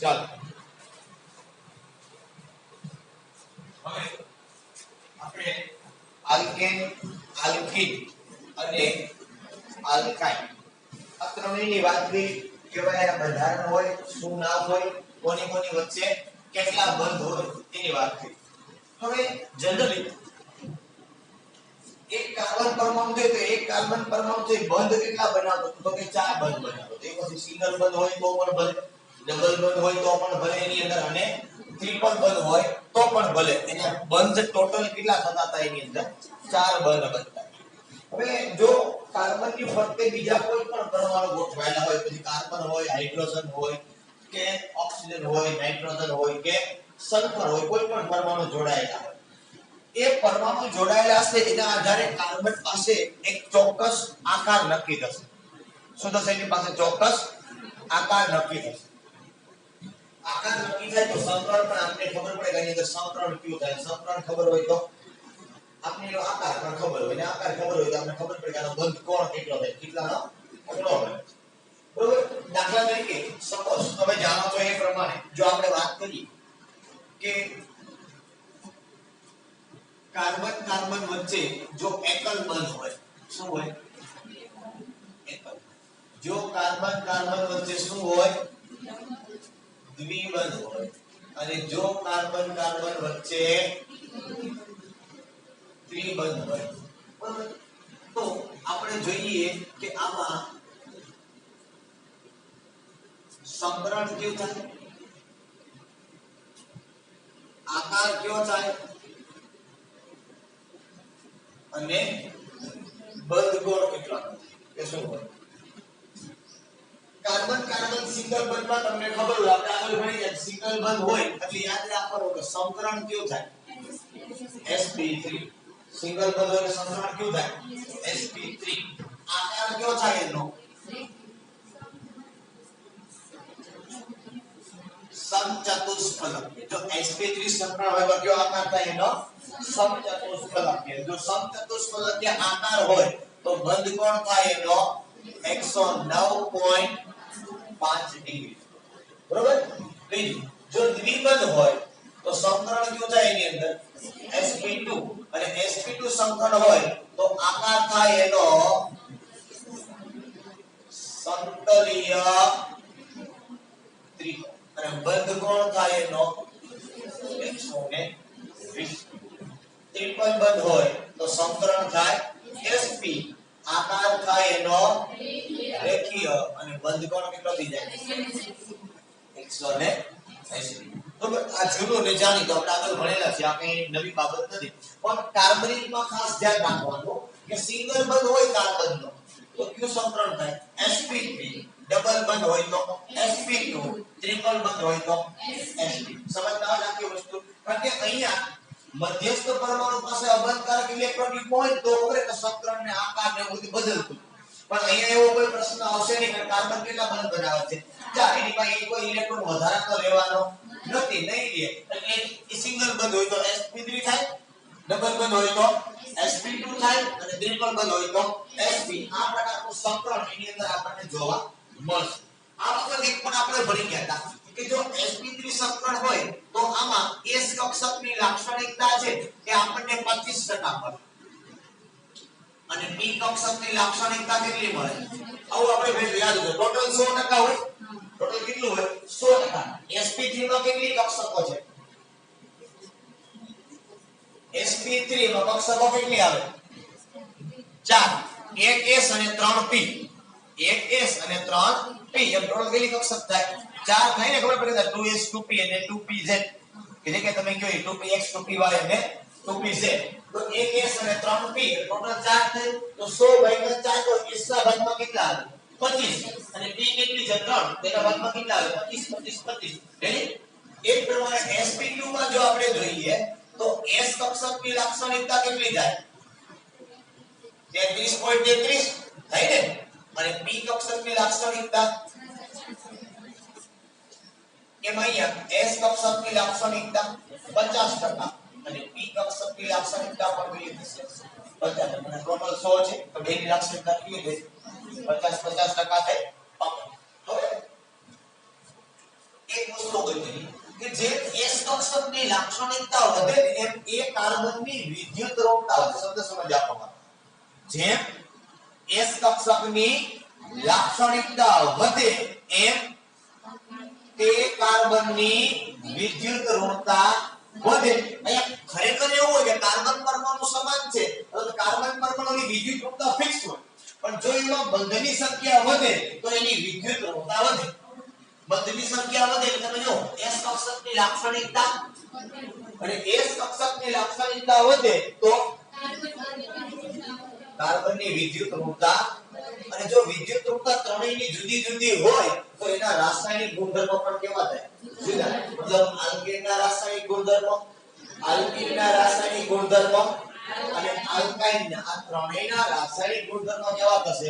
ચાલો હવે આપણે આલ્કેન આલ્કીન અને આલ્કાઇન આ ત્રણેયની વાત કરી કેવાય બંધારણ હોય શું નામ હોય કોની કોની વચ્ચે કેટલા બંધ હોય તેની વાત કરી હવે જનરલી એક કાર્બન પરમાણુ છે તો એક કાર્બન પરમાણુ છે બંધ કેટલા બનાવતો તો કે 4 બંધ બનાવતો એક પછી સિંગલ બંધ હોય તો પણ ભલે ડબલ બંધ હોય તો પણ ભલે એની અંદર અને ટ્રિપલ બંધ હોય તો પણ ભલે એના બંધ ટોટલ કેટલા થતા હતા એની અંદર 4 બંધ બનતા હવે જો કાર્બનની ફરતે બીજા કોઈ પણ પરમાણુ ગોઠવાયેલા હોય પછી કાર્બન હોય હાઇડ્રોજન હોય કે ઓક્સિજન હોય નાઇટ્રોજન હોય કે સલ્ફર હોય કોઈ પણ પરમાણુ જોડાયેલા હોય એ પરમાણુ જોડાયેલા છે એના આધારે કાર્બન પાસે એક ચોક્કસ આકાર નક્કી થશે શું થશે એની પાસે ચોક્કસ આકાર નક્કી થશે આકાર નક્કી થાય તો સમકરણ પણ આપણે ખબર પડે કે એની અંદર સમકરણ કયું થાય સમકરણ ખબર હોય તો આપણે એનો આકાર પણ ખબર હોય ને આકાર ખબર હોય તો આપણે ખબર પડે કે આનો બંધ કોણ કેટલો થાય કેટલાનો કોણો હોય બરોબર દાખલા તરીકે સપોઝ તમે જાણો છો એ પ્રમાણે જો આપણે વાત કરીએ કે કાર્બન કાર્બન વચ્ચે જો એકલ બંધ હોય શું હોય એકલ જો કાર્બન કાર્બન વચ્ચે શું હોય દ્વિબંધ હોય અને જો કાર્બન કાર્બન વચ્ચે ત્રિબંધ હોય બરાબર તો આપણે જોઈએ કે આમાં સંકરણ કેવું થાય આકાર કેવો થાય અને બંધ કોણ કેટલા કે શું હોય કાર્બન કાર્બન સિંગલ બંધમાં તમને ખબર હોય આપણે આગળ ભણી ગયા સિંગલ બંધ હોય એટલે યાદ રાખવાનું કે સંકરણ કેવું થાય sp3 સિંગલ બંધ હોય સંકરણ કેવું થાય sp3 આકાર કેવો થાય એનો સમચતુષ્ફલક જો sp3 સંકરણ હોય તો કયો આકાર થાય એનો સમચતુષ્ફલક જો સમચતુષ્ફલક આકાર હોય તો બંધ કોણ થાય એનો 109.5 ડિગ્રી બરોબર બીજું જો દ્વિબંધ હોય તો સંકરણ કેવું થાય એની અંદર sp2 અને sp2 સંકરણ હોય તો આકાર થાય એનો સમતલીય ત્રિકોણ અને બંધ કોણ થાય એનો 120 ત્રિકોણ બંધ હોય તો સંકરણ થાય sp આકાર થાય એનો રેખીય અને બંધ કોણ કેટલો થઈ જાય 180 બરાબર આ જૂનું ને જાણી તો આપણે આગળ ભણેલા છે આ કઈ નવી બાબત નથી પણ કાર્બનિક માં ખાસ ધ્યાન રાખવાનું કે સિંગલ બંધ હોય કાર્બન નો તો કયું સંકરણ થાય sp3 ડબલ બંધ હોય તો sp2 ટ્રિપલ બંધ હોય તો sp સમજતા હોય આખી વસ્તુ કારણ કે અહીંયા મધ્યસ્થ પરમાણુ પાસે અબંધકારક ઇલેક્ટ્રોનિક હોય તો ખબર કે સંકરણ ને આકાર ને બધું બદલતું પણ અહીંયા એવો કોઈ પ્રશ્ન આવશે નહીં કે કાર્બન કેટલા બંધ બનાવે છે જા એની પાસે કોઈ ઇલેક્ટ્રોન વધારાનો લેવાનો નથી નહીં લે એટલે એ સિંગલ બંધ હોય તો sp3 થાય ડબલ બંધ હોય તો sp2 થાય અને ટ્રિપલ બંધ હોય તો sp આ પ્રકારનું સંકરણ એની અંદર આપણને જોવા મળશે આ વખતે એક પણ આપણે ભણી ગયા હતા કે જો sp3 સંકરણ હોય તો આમાં s કક્ષકની લાક્ષણિકતા છે એ આપણને 25% મળે અને p કક્ષકની લાક્ષણિકતા કેટલી મળે આવું આપણે ભેગું યાદ રાખો ટોટલ 100% હોય ટોટલ કેટલું હોય 100% sp3 માં કેટલી કક્ષકો છે sp3 માં કક્ષકો કેટલી આવે 4 એક s અને 3 p એક s અને 3 p એમ ટોટલ કેટલી કક્ષક થાય 4 થાય ને ખબર પડે 2s 2p અને 2pz કે જે કે તમે કહો 2px 2py અને 2pz તો એક s અને 3p ટોટલ 4 થાય તો 100 ભાગ્યા 4 તો s ના ભાગમાં કેટલા આવે 25 અને p કેટલી છે 3 તેના ભાગમાં કેટલા આવે 25 25 રેડી એક પ્રમાણે sp2 માં જો આપણે જોઈએ તો s કક્ષકની લાક્ષણિકતા કેટલી થાય 33.33 થાય ને અને p કક્ષકની લાક્ષણિકતા એમાં અહીંયા s કક્ષકની લાક્ષણિકતા 50% અને p કક્ષકની લાક્ષણિકતા પણ કેટલી થશે 50 અને ટોટલ 100 છે તો બેની લાક્ષણિકતા કેટલી થશે 50% થાય હવે એક વસ્તુ વસ્તુ ગોતવી કે જે S કક્ષકની લાક્ષણિકતા વધે એમ એ કાર્બનની વિદ્યુત ઋણતા વધે. શબ્દ સમજ આપવામાં જેમ S કક્ષકની લાક્ષણિકતા વધે એમ તે કાર્બનની વિદ્યુત ઋણતા વધે. અહીંયા ખરેખર એવું હોય કે કાર્બન પરમાણુ સમાન છે તો કાર્બન પરમાણુની વિદ્યુત ઋણતા ફિક્સ હોય, પણ જો એમાં બંધની સંખ્યા વધે તો એની વિદ્યુત ઋણતા વધે. બંધની સંખ્યા વધે એટલે તમે જો S કક્ષકની લાક્ષણિકતા અને S કક્ષકની લાક્ષણિકતા વધે તો કાર્બનની વિદ્યુત ઋણતા, અને જો વિદ્યુત ઋણતા ત્રણેયની જુદી જુદી હોય તો એના રાસાયણિક ગુણધર્મો પણ કેવા થાય? જુદા. મતલબ આલ્કેનના રાસાયણિક ગુણધર્મો, આલ્કીનના રાસાયણિક ગુણધર્મો અને આલ્કાઇનના, આ ત્રણેયના રાસાયણિક ગુણધર્મો કેવા થશે?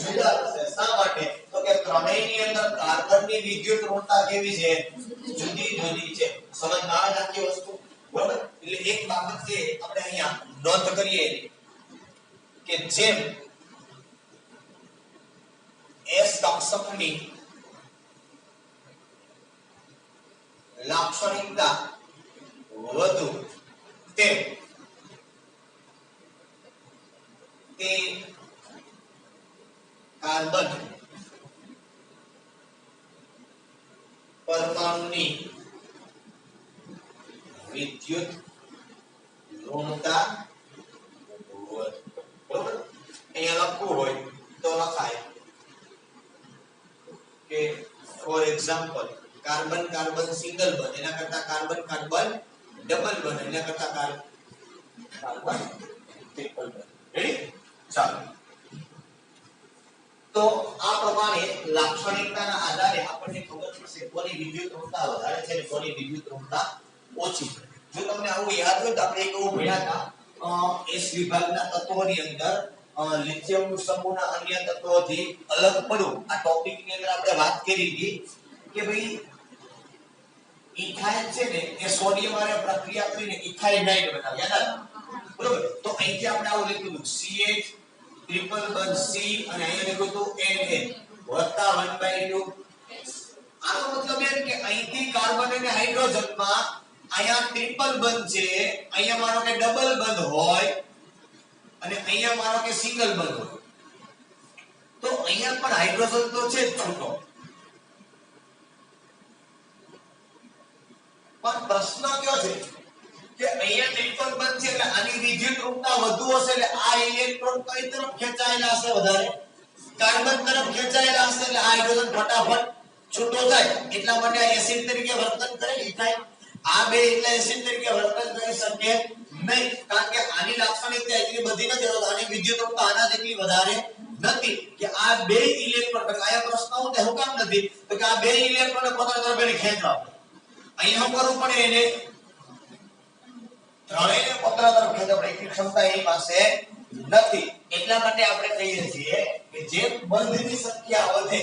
જુદા થશે. શા માટે? તો કે ત્રણેયની અંદર કાર્બનની વિદ્યુત ઋણતા કેવી છે? જુદી જુદી છે. સમજમાં આવે આખી વસ્તુ? બરાબર. એટલે એક બાબત છે આપણે અહીંયા નોંધ કરીએ કે જેમ S કક્ષકની લાક્ષણિકતા વધુ તેમ તે કાર્બન પરમાણુની વિદ્યુત ઋણતા વધે. બરોબર. અહીંયા લખવું હોય તો લખાય કે for example carbon carbon single bond એના કરતા કાર્બન કાર્બન ડબલ બોન્ડ એના કરતા કાર્બન ટ્રિપલ બોન્ડ. રેડી? ચાલો. તો આ પ્રમાણે લાક્ષણિકતાના આધારે આપણને ખબર પડશે કોની વિદ્યુત ઋણતા વધારે છે અને કોની વિદ્યુત ઋણતા ઓછી છે. જો તમને આવું યાદ હોય તો આપણે એક એવું ભણ્યા હતા S વિભાગના તત્વોની અંદર લિથિયમ સમૂહના અન્ય તત્વોથી અલગ પડવું. આ ટોપિક ની અંદર આપણે વાત કરી હતી કે ભાઈ ઇથાઇલ છે ને એ સોડિયમ હારે પ્રક્રિયા કરીને ઇથાઇનાઇડ બનાવે. યાદ આવે? બરોબર. તો અહીંથી આપણે આવું લખ્યું CH ટ્રિપલ બોન્ડ C અને અહીંયા લખ્યું હતું Na વત્તા 1/2. આનો મતલબ એમ કે અહીંથી કાર્બન અને હાઇડ્રોજનમાં અહીંયા ટ્રિપલ બોન્ડ છે, અહીંયા માનો કે ડબલ બોન્ડ હોય અને અહીંયા માનો કે સિંગલ બોન્ડ હોય તો અહીંયા પણ હાઇડ્રોજન તો છે જ છૂટો. પણ પ્રશ્ન કયો છે કે અહીંયા ટ્રિપલ બોન્ડ છે એટલે આની વિદ્યુત ઋણતા વધુ હશે એટલે આ ઇલેક્ટ્રોન કઈ તરફ ખેંચાયેલા હશે? વધારે કાર્બન તરફ ખેંચાયેલા હશે એટલે આ હાઇડ્રોજન ફટાફટ છૂટો થાય. એટલા માટે આ એસિડ તરીકે વર્તન કરે ઇથાઇલ. આ બે એટલે એસિડ તરીકે વર્તન કરી શકે નહીં કારણ કે આની લાક્ષણિકતા એટલી બધી નથી હોતી. આની વિદ્યુત ઋણતા આના જેટલી વધારે નથી કે આ બે ઇલેક્ટ્રોન આયા પ્રશ્ન હું હું કામ નથી તો કે આ બે ઇલેક્ટ્રોન પોતાના તરફ એને ખેંચવા પડે. અહીંયા કરવું પડે એને ત્રણેયને પોતાના તરફ ખેંચવા પડે એટલી ક્ષમતા એની પાસે નથી. એટલા માટે આપણે કહીએ છીએ કે જેમ બંધની સંખ્યા વધે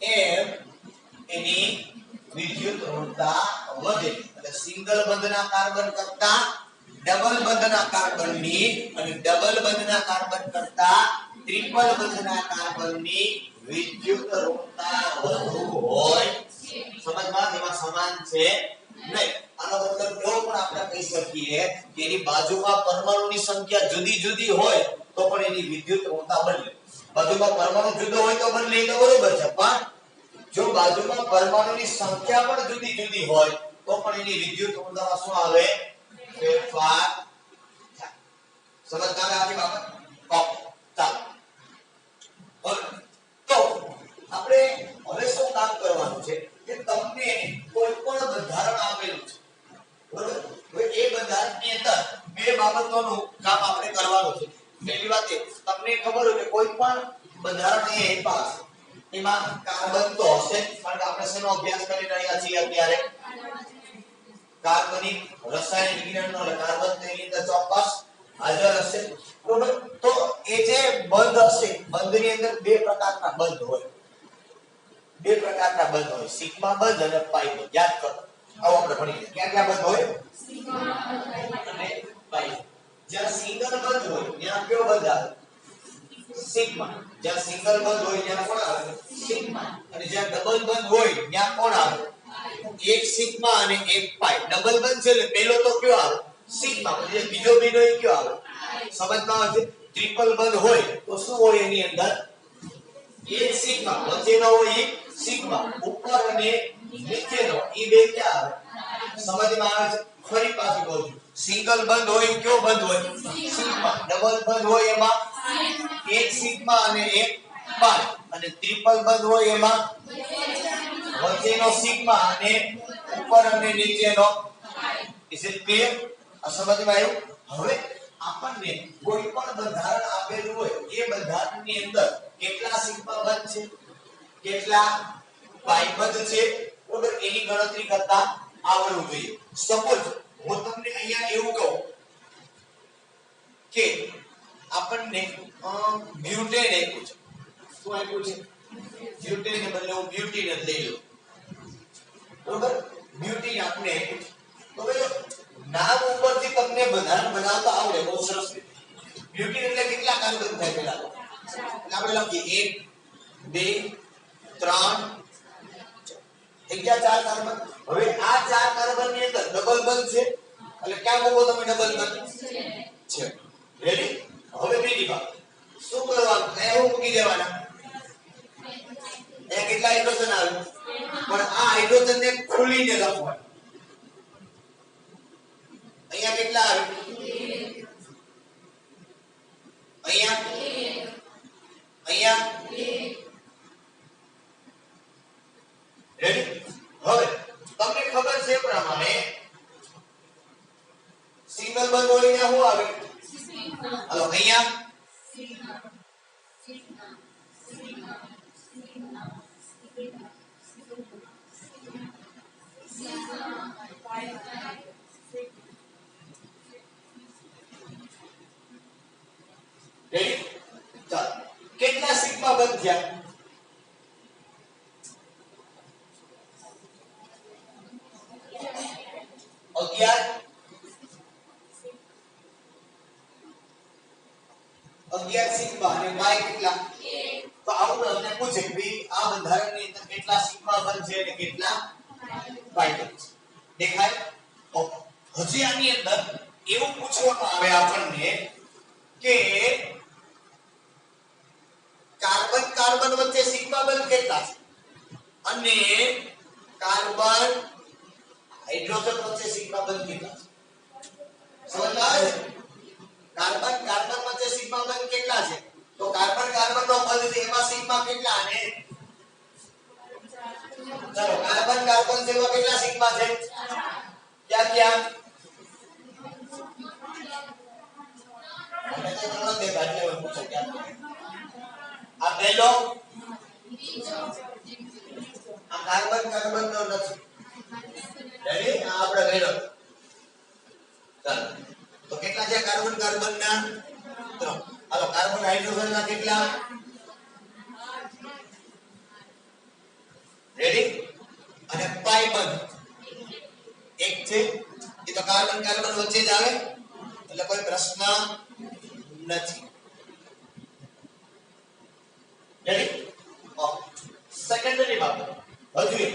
એમ એની વિદ્યુત ઋણતા વધે. એટલે સિંગલ બંધના કાર્બન કરતા ડબલ બંધના કાર્બનની અને ડબલ બંધના કાર્બન કરતા ટ્રિપલ બંધના કાર્બનની વિદ્યુત ઋણતા વધુ હોય. સમજમાં એમાં સમાન છે નહીં. આનો મતલબ એવો પણ આપણે કહી શકીએ કે એની બાજુમાં પરમાણુની સંખ્યા જુદી જુદી હોય તો પણ એની વિદ્યુત ઋણતા બદલે. બાજુમાં પરમાણુ જુદો હોય તો બદલે તો બરોબર છે, પણ જો બાજુમાં પરમાણુની સંખ્યા પણ જુદી જુદી હોય તો પણ એની વિદ્યુત ઋણતામાં શું આવે? ફેરફાર થાય. સમજમાં આવી બાબત? ઓકે ચાલો. તો આપણે હવે શું કામ કરવાનું છે કે તમને કોઈ પણ બંધારણ આપેલું છે બરોબર. હવે એ બંધારણની અંદર બે બાબતોનું કામ આપણે કરવાનું છે. પહેલી વાત એ તમને ખબર હોય કે કોઈ પણ બંધારણ એ પાસે એમાં કાર્બન તો હશે કારણ કે આપણે શેનો અભ્યાસ કરી રહ્યા છીએ અત્યારે? કાર્બનિક રસાયણ વિજ્ઞાનનો. કાર્બન તેની અંદર ચોક્કસ હાજર હશે બરોબર. તો એ જે બંધ હશે બંધની અંદર બે પ્રકારના બંધ હોય. બે પ્રકારના બંધ હોય, સિગ્મા બંધ અને પાઈ બંધ. યાદ કરો આવો આપણે ભણીએ. ક્યાં ક્યાં બંધ હોય? સિગ્મા અને પાઈ. જ્યાં સિંગલ બંધ હોય ત્યાં કયો બંધ આવે? સિગ્મા. જ્યાં સિંગલ બંધ હોય ત્યાં કોણ આવે? સિગ્મા. અને જ્યાં ડબલ બંધ હોય ત્યાં કોણ આવે? એક સિગ્મા અને એક પાઈ. ડબલ બંધ છે એટલે પહેલો તો કયો આવે? સિગ્મા. પછી બીજો બીજો એ કયો આવે? સમજમાં આવે છે? ટ્રિપલ બંધ હોય તો શું હોય એની અંદર? એક સિગ્મા. વચ્ચેનો હોય એ સિગ્મા. ઉપર અને નીચેનો એ બે ક્યાં આવે? સમજમાં આવે છે? ફરી પાછું કહું છું, સિંગલ બંધ હોય કયો બંધ હોય? સિગ્મા. ડબલ બંધ હોય એમાં એક સિગ્મા અને એક પાઈ. અને ટ્રિપલ બંધ હોય એમાં વચ્ચેનો સિગ્મા અને ઉપર અને નીચેનો પાઈ. Is it clear? આ સમજમાં આવ્યું? હવે આપણને કોઈ પણ બંધારણ આપેલું હોય એ બંધારણની અંદર કેટલા સિગ્મા બંધ છે, કેટલા પાઈ બંધ છે, બરોબર, એની ગણતરી કરતા આવડવું જોઈએ. સપોઝ હું તમને અહીંયા એવું કહું કે આપણને બ્યુટેન આપ્યું છે. શું આપ્યું છે? બ્યુટેન ને બદલે હું બ્યુટીન જ લઈ લઉં, બરોબર. બ્યુટીન આપણે આપ્યું છે તો ભાઈ નામ ઉપરથી તમને બંધારણ બનાવતા આવડે બહુ સરસ રીતે. બ્યુટીન એટલે કેટલા કાર્બન થાય પેલા તો? એટલે આપણે લખીએ 1 2 3 4 કાર્બન. હવે આ 4 કાર્બન ની અંદર ડબલ બંધ છે એટલે ક્યાં મૂકો તમે? ડબલ બંધ છે. રેડી? હવે બીજી વાત શું કરવાનું? એ હું મૂકી દેવાના. એ કેટલા હાઇડ્રોજન આવે? પણ આ હાઇડ્રોજન ને ખોલીને લખવાનું. અહીંયા કેટલા આવે? અહીંયા રેડી? હવે તમને ખબર છે પ્રમાણે સિંગલ બંધ હોય ત્યાં શું આવે? હાલો અહીંયા રેડી? ચાલો કેટલા સિગ્મા બંધ થયા? 11 સિગ્મા અને પાઈ કેટલા? તો આવું તમને પૂછે કે ભાઈ આ બંધારણની અંદર કેટલા સિગ્મા બંધ છે અને કેટલા પાઈ બંધ છે? દેખાય? હજી આની અંદર એવું પૂછવામાં આવે આપણને કે કાર્બન કાર્બન વચ્ચે સિગ્મા બંધ કેટલા છે અને કાર્બન હાઇડ્રોજન વચ્ચે સિગ્મા બંધ કેટલા છે? સમજ આવે? કાર્બન કાર્બન વચ્ચે સિગ્મા બંધ કેટલા છે? તો કાર્બન કાર્બન નો બંધ છે એમાં સિગ્મા કેટલા? અને ચલો કાર્બન કાર્બન છે એમાં કેટલા સિગ્મા છે? ક્યાં ક્યાં? મને તો તમને દેખાય છે પૂછો ક્યાં? આ પહેલો આ કાર્બન કાર્બન નો નથી. રેડી? આ આપણે ગણ્યો. ચાલો તો કેટલા છે કાર્બન કાર્બન ના? 3. હાલો કાર્બન હાઇડ્રોજન ના કેટલા? રેડી? અને પાઈ બંધ એક છે. એ તો કાર્બન કાર્બન વચ્ચે જ આવે એટલે કોઈ પ્રશ્ન નથી. રેડી? સેકન્ડરી બાબત હજુ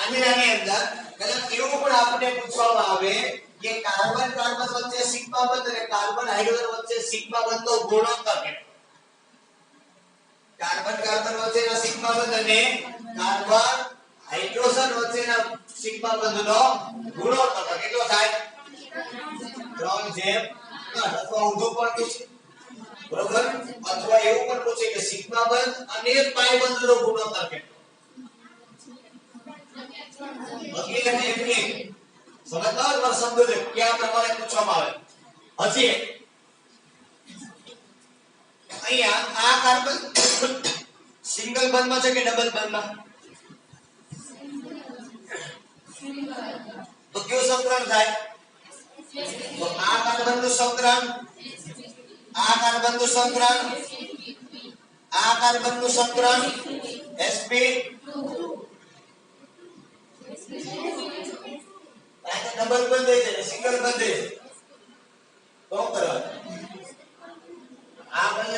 આની અંદર કદાચ એવું પણ આપણે પૂછવામાં આવે કે કાર્બન કાર્બન વચ્ચે સિગ્મા બંધ અને કાર્બન હાઇડ્રોજન વચ્ચે સિગ્મા બંધનો ગુણોત્તર કેટલો? કાર્બન કાર્બન વચ્ચેના સિગ્મા બંધ અને કાર્બન હાઇડ્રોજન વચ્ચેના સિગ્મા બંધનો ગુણોત્તર કેટલો થાય? 3:8. અથવા ઊંધું પણ પૂછે, બરોબર? અથવા એવું પણ પૂછે કે સિગ્મા બંધ અને પાઈ બંધનો ગુણોત્તર કેટલો? સમજદાર પર શબ્દો છે કયા પ્રમાણે પૂછવામાં આવે. હજી અહીંયા આ કાર્બન સિંગલ બંધમાં છે કે ડબલ બંધમાં? તો કયું સંકરણ થાય? તો આ કાર્બનનું સંકરણ, આ કાર્બનનું સંકરણ, આ કાર્બનનું સંકરણ sp2 આ ડબલ બંધ છે સિંગલ બંધ છે તો કરવાનું આ બંને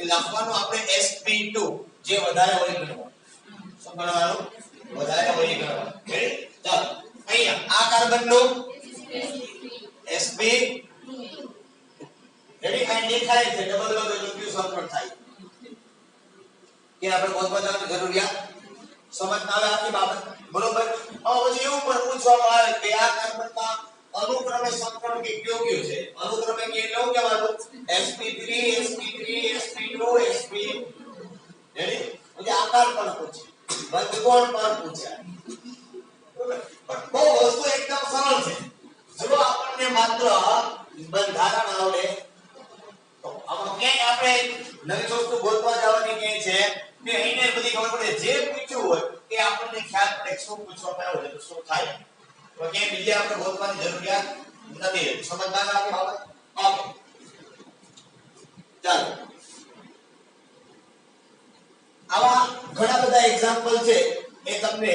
લખવાનું આપણે sp2 જે વધારે હોય ગણવાનું શું ગણવાનું વધારે હોય ગણવાનું રેડી ચાલો અહીંયા આ કાર્બન નું sp રેડી આ દેખાય છે ડબલ બોન્ડ એટલે ક્યુ સંકરણ થાય કે આપણે ગોતવા જવાની જરૂરિયાત સમજ ના આવે આખી બાબત બરોબર હવે પછી એવું પણ પૂછવામાં આવે કે આ કાર્બનમાં અનુક્રમે સંકરણ કે કયો કયો છે અનુક્રમે કે કેવું કહેવાનું sp3 sp3 sp2 sp ready એટલે આકાર પણ પૂછે બંધકોણ પણ પૂછે પણ બહુ વસ્તુ એકદમ સરળ છે જો આપણને માત્ર બંધારણ આવડે તો આમાં કે આપણે નવી વસ્તુ ગોતવા જવાની કે છે કે અહીંને બધી ખબર પડે જે પૂછ્યું હોય કે આપણને ખ્યાલ પડે શું પૂછવામાં આવ્યું છે તો શું થાય તો કે બીજે આપણે ગોતવાની જરૂરિયાત નથી સમજદાર આ બાબત ઓકે ચાલો આવા ઘણા બધા એક્ઝામ્પલ છે એ તમને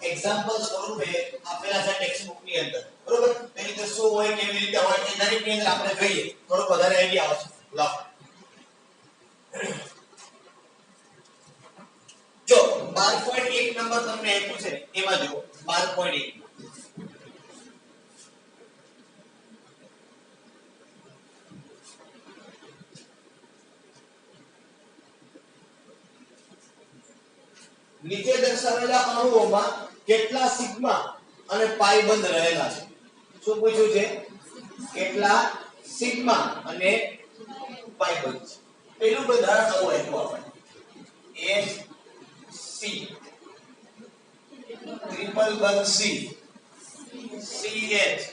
એક્ઝામ્પલ સ્વરૂપે આપેલા છે ટેક્સ્ટ ની અંદર બરોબર તેની અંદર શું હોય કેવી રીતે હોય એ દરેક ની અંદર આપણે જોઈએ થોડો વધારે આઈડિયા આવશે લો જો 12.1 નંબર તમને આપ્યું છે એમાં જો 12.1 નીચે દર્શાવેલા અણુઓમાં કેટલા સિગ્મા અને પાઈ બંધ રહેલા છે શું પૂછ્યું છે કેટલા સિગ્મા અને પાઈ બંધ છે પેલું બંધારણ આવું આપ્યું આપણે C ટ્રિપલ બંધ C CH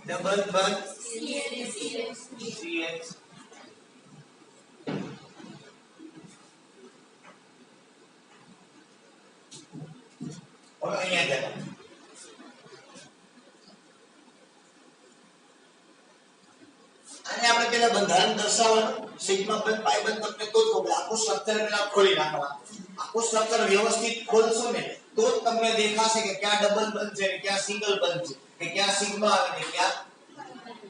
ડબલ બંધ CH और અહીંયા દેખો આને આપણે પેલા બંધારણ દર્શાવવાનું સિગ્મા બંધ પાઈ બંધ તમને તો જ ખબર આખું સ્ટ્રક્ચર પેલા ખોલી નાખવાનું આખું સ્ટ્રક્ચર વ્યવસ્થિત ખોલશો ને તો જ તમને દેખાશે કે ક્યાં ડબલ બંધ છે કે ક્યાં સિંગલ બંધ છે કે ક્યાં સિગ્મા આવે ને ક્યાં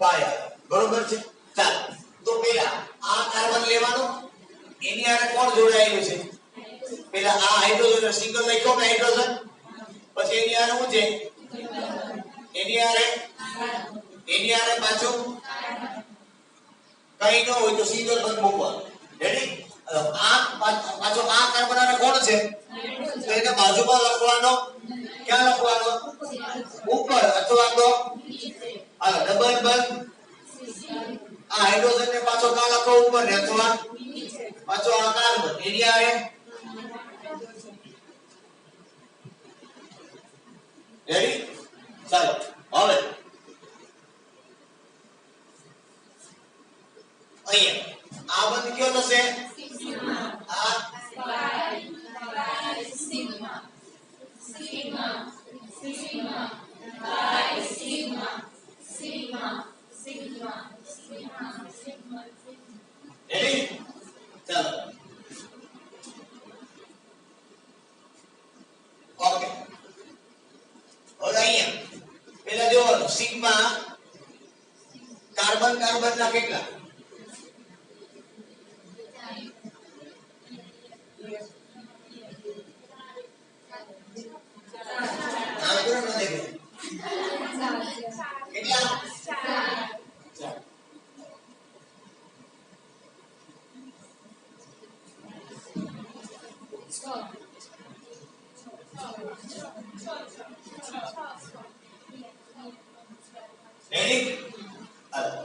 પાઈ આવે બરોબર છે ચાલો તો પેલા આ કાર્બન લેવાનો એની આરે કોણ જોડાયેલું છે પેલા આ હાઇડ્રોજન સિંગલ લખ્યો કે હાઇડ્રોજન પછી એની આરે શું છે એની આરે પાછું કઈ ન હોય તો સિંગલ બંધ મૂકવાનું રેડી આ પાછો આ કાર્બન આરે કોણ છે તો એને બાજુમાં લખવાનો ક્યાં લખવાનો ઉપર અથવા તો આ ડબલ બંધ આ હાઇડ્રોજન ને પાછો ક્યાં લખો ઉપર ને અથવા પાછો આ કાર્બન એની આરે રેડી ચાલો હવે અહીંયા આ બંધ કયો થશે આ sigma sigma sigma by sigma sigma sigma sigma sigma ready ચાલો ઓકે હવે અહીંયા પેલા જોવાનું સિગ્મા કાર્બન કાર્બન ના કેટલા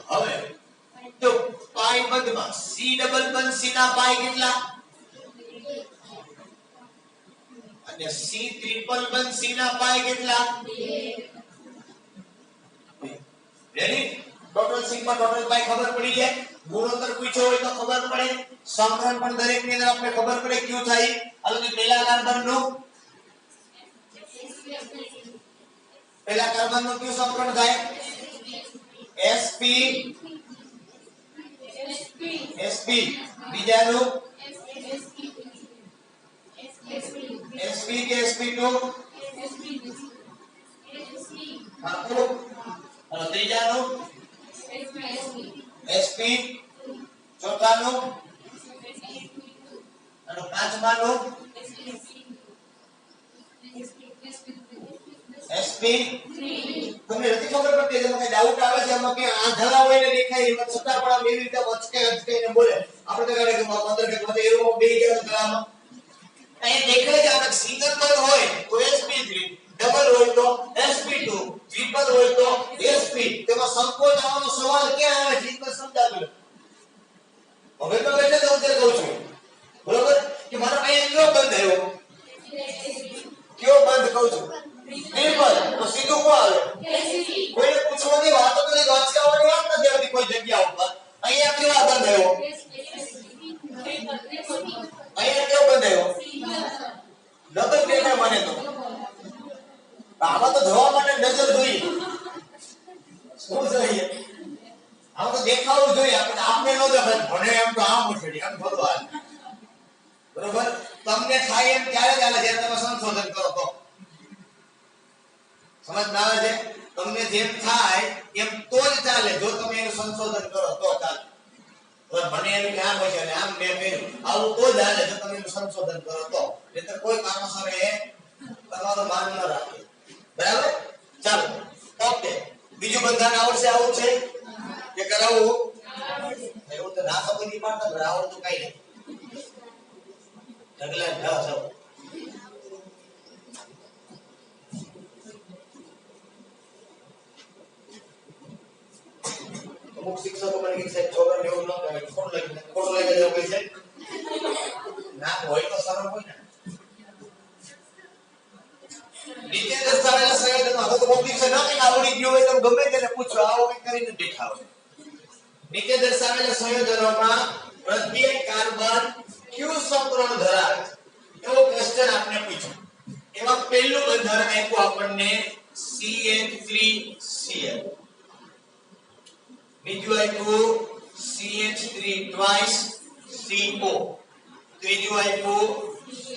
હવે તો પાઈ બંધમાં સી ડબલ બંધ સી ના પાઈ કેટલા અને સી ટ્રિપલ બંધ સી ના પાઈ કેટલા 2 રેડી ટોટલ સિગ્મા ટોટલ પાઈ ખબર પડી જાય ગુણોત્તર પૂછ્યો હોય તો ખબર પડે સંકલન પણ દરેક ની અંદર આપણે ખબર પડે ક્યું થાય હાલો કે પહેલા કાર્બન નું ક્યું સંકલન થાય sp sp બીજાનું sp કે sp2 ત્રીજાનું sp ચોથાનું અને પાંચમાનું sp તમને નથી ખબર પડતી એમાં કઈ ડાઉટ આવે છે એમાં કે આંધળા હોય ને દેખાય એમાં છતાં પણ આમ એવી રીતે વચકે બોલે આપણે તો કહે કે 15 કે પછી એરો બે ગયા ગળામાં અહીં દેખાય છે આપણે સિંગલ પદ હોય તો sp3 ડબલ હોય તો sp2 ટ્રિપલ હોય તો sp તેમાં સંકોચ આવવાનો સવાલ ક્યાં આવે છે એ સમજાતું હવે તો એટલે જ હું તે કહું છું બરોબર કે મારો અહીં કયો બંધ આવ્યો કયો બંધ કહું છું ટ્રિપલ તો સીધું કોણ આવે કોઈને પૂછવાની વાતો તો નહીં અચકાવવાની વાત નથી આવતી કોઈ જગ્યા ઉપર અહીંયા કેવા બંધ આવ્યો અહીંયા કેવો બંધ આવ્યો ડબલ પેપર મને તો આમાં તો જોવા માટે નજર જોઈએ શું જોઈએ આમ તો દેખાવું જોઈએ આપણે આપને ન દેખાય ભણે એમ તો આમ ઉછળી એમ ભગવાન બરોબર તમને થાય એમ ત્યારે ચાલે જ્યારે તમે સંશોધન કરો તો સમજ ના આવે છે તમને જેમ થાય એમ તો જ ચાલે જો તમે એનું સંશોધન કરો તો ચાલે મને એનું જ્ઞાન હોય છે અને આમ મેં કર્યું આવું તો જ ચાલે જો તમે એનું સંશોધન કરો તો નહીંતર કોઈ કારણસર એ તમારું માન ન રાખે બરાબર ચાલો ઓકે બીજું બંધારણ આવડશે આવું છે કે કરાવું એવું તો ના ખબર નહીં પડતા પણ આવડતું કઈ નહીં ઢગલા ઢ છો અમુક શિક્ષકો મને કે સાહેબ છોકરાને એવું ન કરે ખોટ લઈ જવું કઈ છે ના હોય તો સરળ હોય ને નીચે દર્શાવેલા સંયોજનમાં હવે તો પબ્લિક છે ના કે આવડી ગયું હોય તો ગમે તેને પૂછો આવો કઈ કરીને દેખાવ નીચે દર્શાવેલા સંયોજનોમાં પ્રત્યેક કાર્બન કયું સમતોલ ધરાવે છે એવો ક્વેશ્ચન આપને પૂછ્યો એમાં પહેલું બંધારણ આપ્યું આપણને CH3Cl બીજું આપ્યું CH3 twice CO ત્રીજું આપ્યું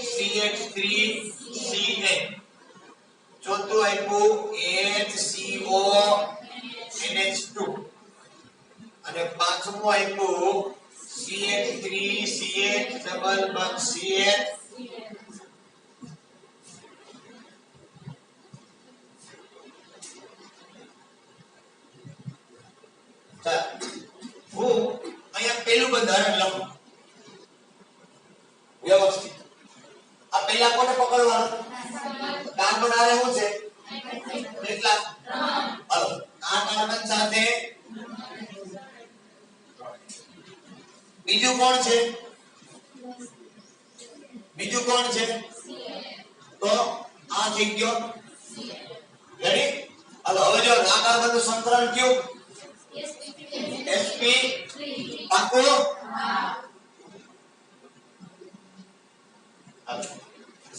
CH3Cn ચોથું આપ્યું HCO NH2 અને પાંચમું આપ્યું CH3CH ડબલ બંધ CH હું અહીંયા પહેલું બંધારણ લખું વ્યવસ્થિત આ પહેલા કોને પકડવાનું કાર્બન આરે શું છે કેટલા હાલો આ કાર્બન સાથે બીજું કોણ છે તો આ થઈ ગયો રેડી હાલો હવે જો આ કાર્બન નું સંકલન કયું sp પાકો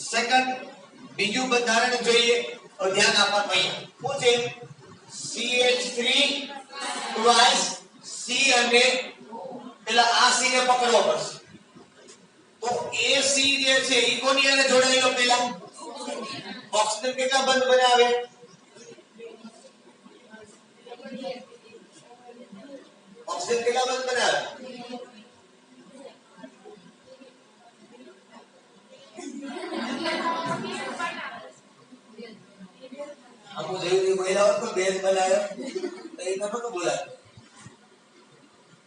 સેકન્ડ બીજું બંધારણ જોઈએ તો ધ્યાન આપવાનું અહીંયા શું છે CH3 twice C અને પેલા આ C ને પકડવો પડશે તો AC જે છે ઈ કોની સાથે જોડાયેલો પેલા ઓક્સિજન કેટલા બંધ બનાવે ઓક્સિજન કેટલા બંધ બનાવે આપો જેવી મહિલાઓ તો બેન બનાવ્યો તો એ નતો બોલાય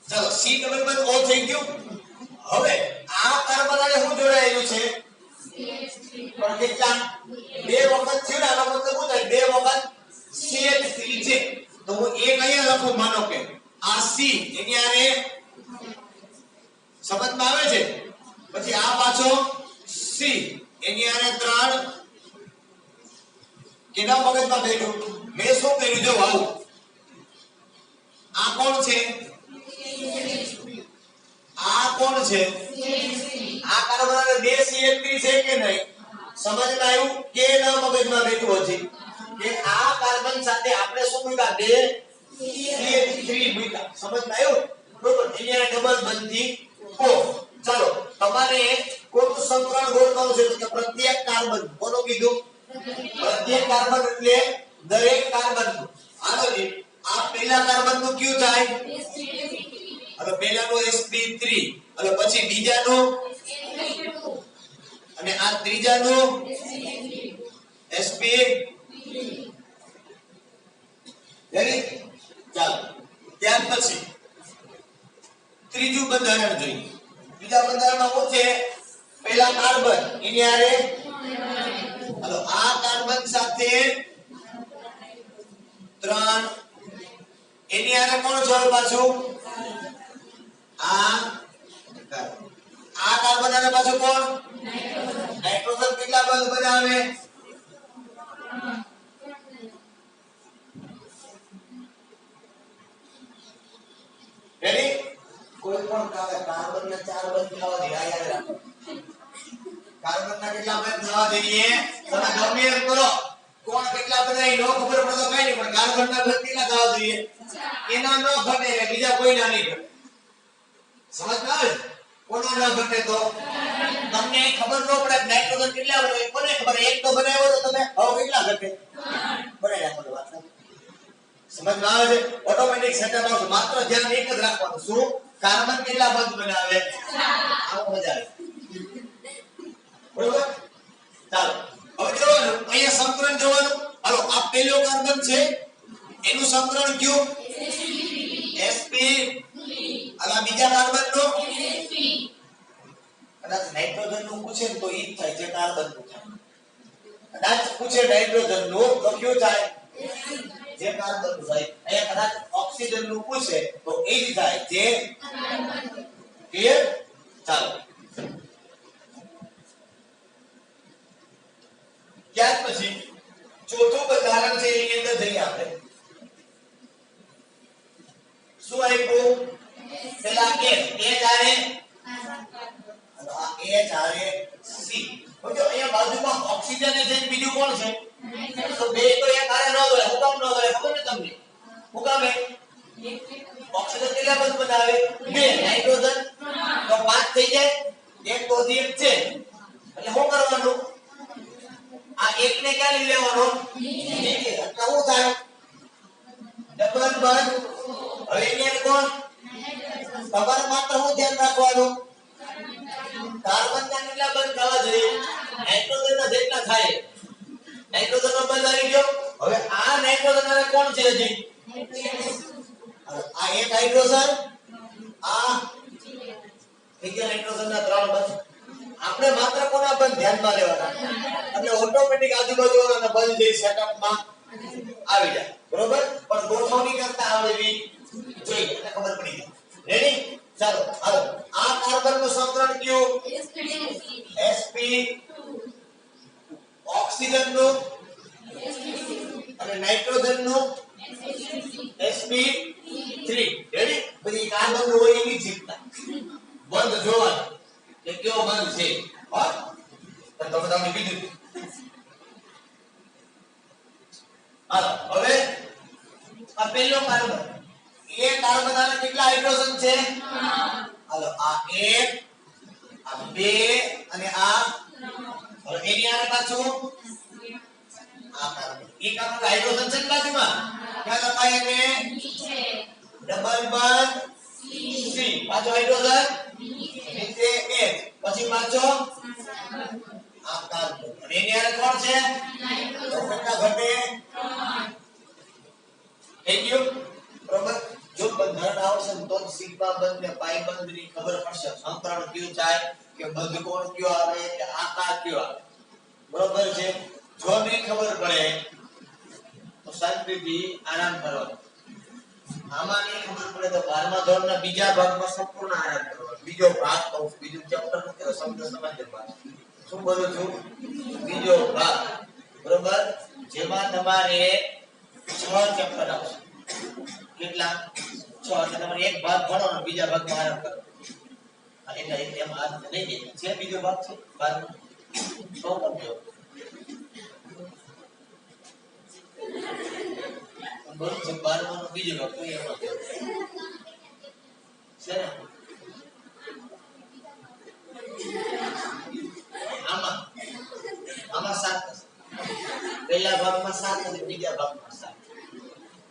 ચલો C ડબલ બંધ ઓ થઈ ગયું હવે આ કાર્બન આને શું જોડાયેલું છે પણ કેટલા બે વખત થયું ને આનો મતલબ શું થાય બે વખત CH3 છે તો હું એક અહીંયા લખું માનો કે આ C એની આરે સમજમાં આવે છે પછી આ પાછો C એની આરે 3 કેના મગજમાં બેઠું મેં શું કર્યું જો આવું આ કોણ છે આ કોણ છે આ કાર્બન આરે બે CH3 છે કે નહીં સમજમાં આવ્યું કે ના મગજમાં બેઠું હજી કે આ કાર્બન સાથે આપણે શું મૂક્યા બે CH3 મૂક્યા સમજમાં આવ્યું બરોબર અહીંયા ડબલ બંધી કો ચાલો તમારે કોનું સંકરણ ગોળવાનું છે તો પ્રત્યેક કાર્બન કોનું કીધું પ્રત્યેક કાર્બન એટલે દરેક કાર્બન નું આગળ આ પહેલા કાર્બન નું કયું થાય હવે પહેલાનો sp3 એટલે પછી બીજાનો sp2 અને આ ત્રીજાનો sp રેડી ચાલો ત્યાર પછી ત્રીજું બંધારણ જોઈએ બીજા બંધારણમાં શું છે પહેલા કાર્બન એની આરે હાલો આ કાર્બન સાથે 3 એની આરે કોણ જોડે પાછું આ કાર્બન આરે પાછું કોણ નાઇટ્રોજન કેટલા બંધ બનાવે રેડી કોઈ પણ કાર્બન ના 4 બંધ થવા દે આ યાદ રાખો કાર્બન ના કેટલા બંધ થવા દઈએ તમે ગમે એમ કરો કોણ કેટલા બનાવી નો ખબર પડે તો કઈ નહીં પણ કાર્બન ના બંધ કેટલા થવા જોઈએ એના ન ઘટે એટલે બીજા કોઈના નહીં ઘટે સમજ આવે કોના ન ઘટે તો તમને ખબર ન પડે નાઇટ્રોજન કેટલા હોય કોને ખબર એક તો બનાવ્યો તો તમે હવે કેટલા ઘટે બનાવી રાખો વાત સમજ આવે છે ઓટોમેટિક સેટઅપ આવશે માત્ર ધ્યાન એક જ રાખવાનું શું કાર્બન કેટલા બંધ બનાવે આવો મજા આવે બરોબર ચાલો હવે જોવાનું અહીંયા સંકરણ જોવાનું હાલો આ પહેલો કાર્બન છે એનું સંકરણ કયું sp અને બીજા કાર્બન નો sp કદાચ નાઇટ્રોજન નું પૂછે તો ઈ થાય જે કાર્બન નું થાય કદાચ પૂછે નાઇટ્રોજન નું તો કયું થાય જે કાર્બન નું થાય અહીંયા કદાચ ઓક્સિજન નું પૂછે તો એ જ થાય જે ક્લિયર ચાલો ત્યાર પછી ચોથું બંધારણ છે એની અંદર જઈએ આપણે શું આપ્યું પેલા કે આરે આ આરે સી જો અહીંયા બાજુમાં ઓક્સિજન છે બીજું કોણ છે તો બે તો એક આરે ન દોડે હું કામ ન દોડે ખબર ને તમને હું કામ ઓક્સિજન કેટલા બંધ બનાવે બે નાઇટ્રોજન તો 5 થઈ જાય એક તો એક છે એટલે શું કરવાનું આ એક ને ક્યાં લઈ લેવાનો નીચે એટલે શું થાય ડબલ બંધ હવે એને કોણ તમારે માત્ર શું ધ્યાન રાખવાનું કાર્બન ના કેટલા બંધ થવા જોઈએ નાઇટ્રોજન ના જેટલા થાય નાઇટ્રોજન નો બંધ આવી ગયો હવે આ નાઇટ્રોજન અને કોણ છે હજી આ એક હાઇડ્રોજન આ એક નાઇટ્રોજન ના 3 બંધ આપણે માત્ર કોના બંધ ધ્યાનમાં લેવાના એટલે ઓટોમેટિક આજુબાજુ વાળાના બંધ જે સેટઅપમાં આવી જાય બરોબર પણ ગોઠવણી કરતા આવડવી જોઈએ એટલે ખબર પડી ગઈ રેડી ચાલો હાલો આ કાર્બન નું સંકરણ કયું sp ઓક્સિજન નું અને નાઇટ્રોજન નું sp3 રેડી બધી કાર્બન નું હોય એની ચિંતા બંધ જોવાનું કે કેવો બંધ છે હા તો તમને કીધું હાલો હવે આ પહેલો કાર્બન એ કાર્બન આને કેટલા હાઇડ્રોજન છે હાલો આ 1 આ 2 અને આ હવે એની આને પાછું આ કાર્બન એક કાર્બન હાઇડ્રોજન છે બાજુમાં ક્યાં લખાય એને નીચે ડબલ બંધ સી પાછો હાઇડ્રોજન નીચે H પછી પાછો આ કાર્બન અને એની આને કોણ છે નાઇટ્રોજન કેટલા ઘટે 3 થેન્ક યુ બરોબર જો બંધારણ આવશે તો જ સિગ્મા બંધ ને પાઈ બંધ ની ખબર પડશે સંકરણ કયું થાય કે બંધ કોણ કયો આવે કે આકાર કયો આવે બરોબર છે જો નહીં ખબર પડે તો શાંતિથી આરામ કરવાનો આમાં નહીં ખબર પડે તો 12મા ધોરણના બીજા ભાગમાં સંપૂર્ણ આરામ કરવાનો બીજો ભાગ કહું બીજું ચેપ્ટર નથી તો શબ્દ સમજ્યા ભાગ શું બોલું છું બીજો ભાગ બરોબર જેમાં તમારે 6 ચેપ્ટર આવશે કેટલા 6 એટલે તમારે એક ભાગ ભણો અને બીજા ભાગમાં આરામ કરો એટલે એમ આ નહીં દે છે બીજો ભાગ છે 12 તો કરજો બોલ છે 12 નો બીજો ભાગ તો એમાં છે ને આમાં 7 પહેલા ભાગમાં 7 અને બીજા ભાગમાં 7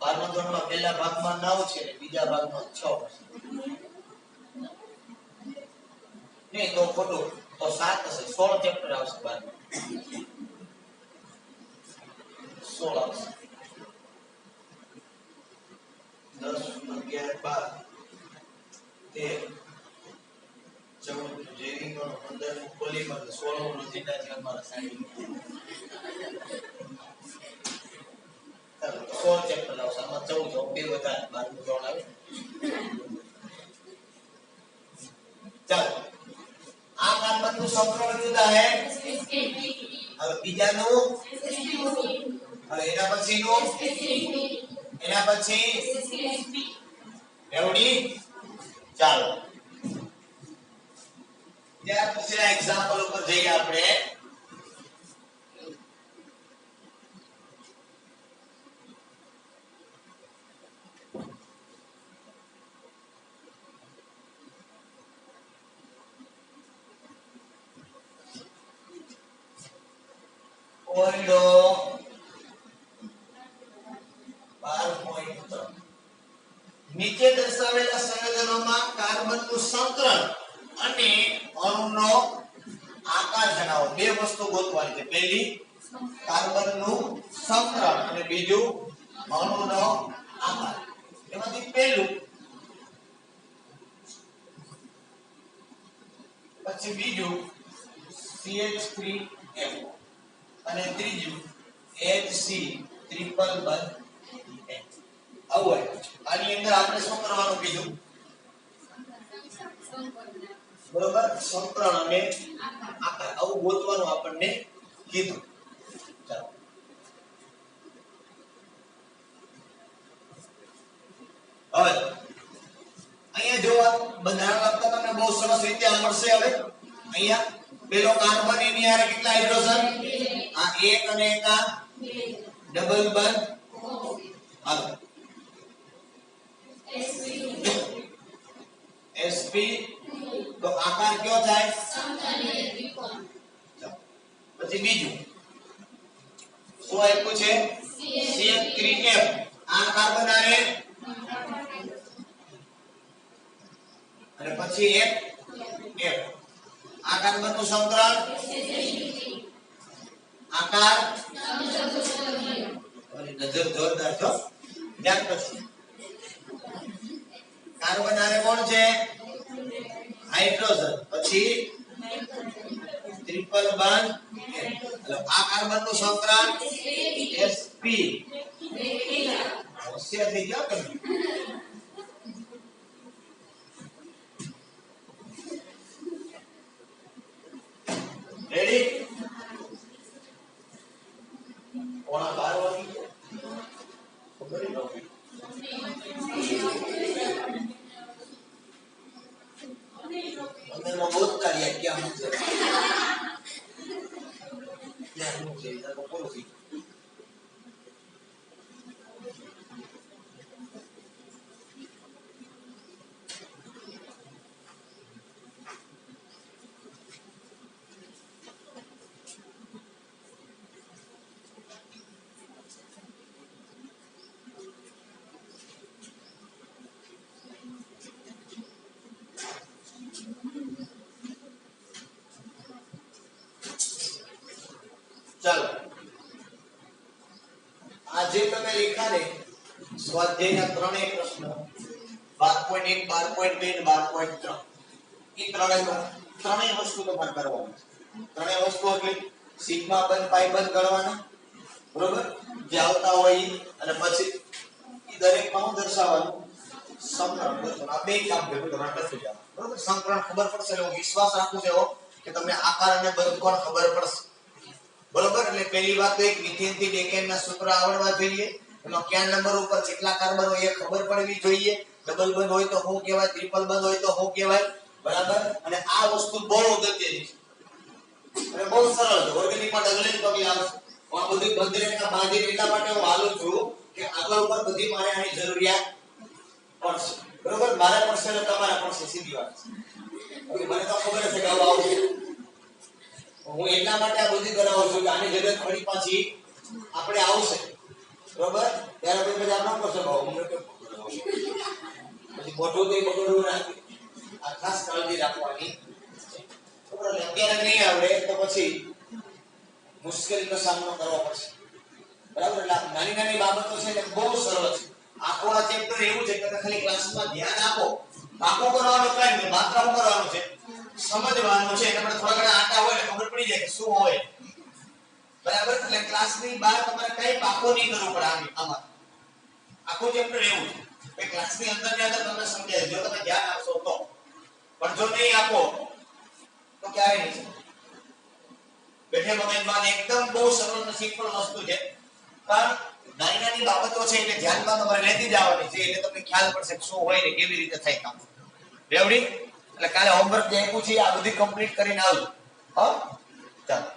12મા ધોરણમાં પહેલા ભાગમાં 9 છે અને બીજા ભાગમાં 6 છે નહીં તો ખોટું, તો 7 હશે, 16 ચેપ્ટર આવશે બાર, 16 આવશે, 10 11 12 13 14 જેવી 15 પોલીમર 16 નો થીટા છે અમારા સાઈડ, ચાલો 16 ચેપ્ટર આવશે, આમાં 14 બે વધારે 12 3 આવે, ચાલો આ કાર્બનનું સંકરણ જુદા હે, હવે બીજાનું, હવે એના પછીનું, એના પછી એવડી, ચાલો ત્યાર પછીના એક્ઝામ્પલ ઉપર જઈએ આપણે, ઓલ્ડો 12.3 નીચે દર્શાવેલા સંયોજનોમાં કાર્બનનું સંકરણ અને અણુનો આકાર જણાવો, બે વસ્તુ ગોતવાની છે, પહેલી કાર્બનનું સંકરણ અને બીજું અણુનો આકાર, એમાંથી પહેલું પછી બીજું CH3F અને ત્રીજું HC ટ્રિપલ બંધ આવું હોય. આની અંદર આપણે શું કરવાનું કીધું, બરોબર, સંકરણ અને આકાર આવું ગોતવાનું આપણને કીધું. ચાલો હવે અહીંયા જો બંધારણ લખતા તમને બહુ સરસ રીતે મળશે. હવે અહીંયા પેલો કાર્બન એની હારે કેટલા હાઇડ્રોજન, આ એક અને એક આ ડબલ બંધ, હાલો sp તો આકાર કયો થાય, સમતાની ત્રિકોણ. પછી બીજું શું આપ્યું છે, CH3F, આ કાર્બન હારે અને પછી એક F, આ કાર્બનનું સંકરણ આકાર, નજર જોરદાર છો, ધ્યાન પછી કાર્બન હારે કોણ છે, હાઇડ્રોજન, પછી ટ્રિપલ બોન્ડ, એટલે આ કાર્બનનું સંકરણ sp, હોશિયાર થઈ ગયા તમે, રેડી, 11:12 વાગી ગયા, ખબર નથી અંદરમાં બોલતા રહ્યા ક્યાં છે, ક્યાં છે, તો બોલો છે. ચાલો આજે તમે લખ્યા ને સ્વાધ્યાયના ત્રણેય પ્રશ્નો 12.1 12.2 12.3 એ ત્રણેય વસ્તુ તમારે કરવાની છે. ત્રણેય વસ્તુ એટલે સિગ્મા બંધ પાઈ બંધ કરવાના, બરોબર, જે આવતા હોય ઈ, અને પછી ઈ દરેકમાં હું દર્શાવવાનું સંકરણ દર્શાવવાનું, આ બે કામ ભેગું તમારે કરતું જવાનું, બરોબર. સંકરણ ખબર પડશે એટલે હું વિશ્વાસ રાખું છું એવો કે તમને આકાર અને બંધ કોણ ખબર પડશે, બરોબર. એટલે પહેલી વાત તો એક મિથેન થી ડેકેન ના સૂત્ર આવડવા જોઈએ, એમાં કયા નંબર ઉપર કેટલા કાર્બન હોય એ ખબર પડવી જોઈએ, ડબલ બંધ હોય તો શું કહેવાય, ટ્રિપલ બંધ હોય તો શું કહેવાય, બરાબર. અને આ વસ્તુ બહુ અગત્યની છે અને બહુ સરળ છે, ઓર્ગેનિકમાં ડગલે જ પગલે આવશે. હું આ બધી બંધરેખા બાંધી એટલા માટે હું હાલું છું કે આગળ ઉપર બધી મારે આની જરૂરિયાત પડશે, બરોબર. મારે પડશે એટલે તમારે પડશે, સીધી વાત છે. મને તો ખબર છે કે આવું આવશે, હું એટલા માટે આ બધી કરાવું છું કે આની જરૂરત ફરી પાછી આપણે આવશે, બરોબર. ત્યારે પછી આપ ન કરશો ભાવ મને કેમ પછી મોટું તો બગડવું રાખી, આ ખાસ કાળજી રાખવાની. બરોબર અત્યારે નહીં આવડે તો પછી મુશ્કેલીનો સામનો કરવો પડશે બરાબર એટલે નાની નાની બાબતો છે ને બહુ સરળ છે આખો આ ચેપ્ટર એવું છે કે ખાલી ક્લાસમાં ધ્યાન આપો પાકો કરવાનો કઈ નહીં માત્ર શું કરવાનું છે સમજવાનું છે એટલે થોડા ઘણા આટા હોય એટલે ખબર પડી જાય કે શું હોય બરાબર એટલે ક્લાસની બહાર તમારે કઈ પાકો નહીં કરવો પડે આમાં આખો ચેપ્ટર એવું છે કે ક્લાસની અંદર તમને સમજાય જો તમે ધ્યાન આપશો તો પણ જો નહીં આપો તો ક્યારે નહીં બેઠે મગજમાં એકદમ બહુ સરળ અને સિમ્પલ વસ્તુ છે પણ નાની નાની બાબતો છે એટલે ધ્યાનમાં તમારે લેતી જવાની છે એટલે તમને ખ્યાલ પડશે શું હોય ને કેવી રીતે થાય કામ રેવડી એટલે કાલે હોમવર્ક જે આપ્યું છે આ બધી કમ્પ્લીટ કરીને આવજો હા ચાલો